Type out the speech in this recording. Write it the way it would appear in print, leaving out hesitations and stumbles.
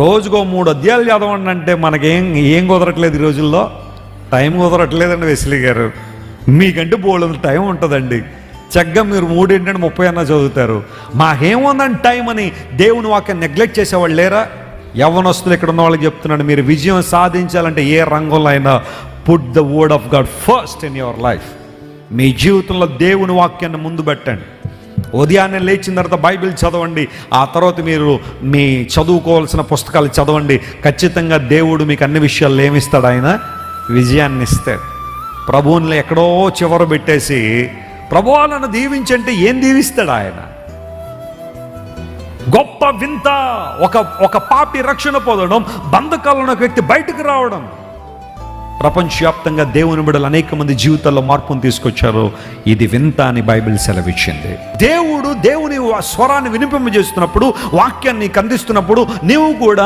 రోజుకో 3 అధ్యాయాలు చదవండి అంటే మనకేం కుదరట్లేదు. ఈ రోజుల్లో టైం కుదరట్లేదండి. వెస్లీ గారు, మీకంటే బోల్డంత టైం ఉంటుందండి. చక్కగా మీరు 3 ఏంటంటే 30 అన్నా చదువుతారు. మాకేముందని టైం అని దేవుని వాక్యం నెగ్లెక్ట్ చేసేవాళ్ళు లేరా? యవ్వనస్తులు ఇక్కడ ఉన్న వాళ్ళకి చెప్తున్నాడు, మీరు విజయం సాధించాలంటే ఏ రంగంలో అయినా put the word of God first in your life. మీ జీవితంలో దేవుని వాక్యాన్ని ముందు పెట్టండి. ఉదయాన్నే లేచిన తర్వాత బైబిల్ చదవండి. ఆ తర్వాత మీరు మీ చదువుకోవాల్సిన పుస్తకాలు చదవండి. ఖచ్చితంగా దేవుడు మీకు అన్ని విషయాల్లో ఏమిస్తాడు? ఆయన విజయాన్ని ఇస్తాడు. ప్రభువుని ఎక్కడో చివర పెట్టేసి ప్రభువా నన్ను దీవించంటే ఏం దీవిస్తాడు ఆయన? గొప్ప వింత, ఒక పాపి రక్షణ పొందడం, బంధకాలను ఒక వ్యక్తి బయటకు రావడం. ప్రపంచవ్యాప్తంగా దేవుని బిడ్డలు అనేక మంది జీవితాల్లో మార్పును తీసుకొచ్చారు. ఇది వింత అని బైబిల్ సెలవిచ్చింది. దేవుడు దేవుని స్వరాన్ని వినిపింపజేస్తున్నప్పుడు, వాక్యాన్ని అందిస్తున్నప్పుడు నీవు కూడా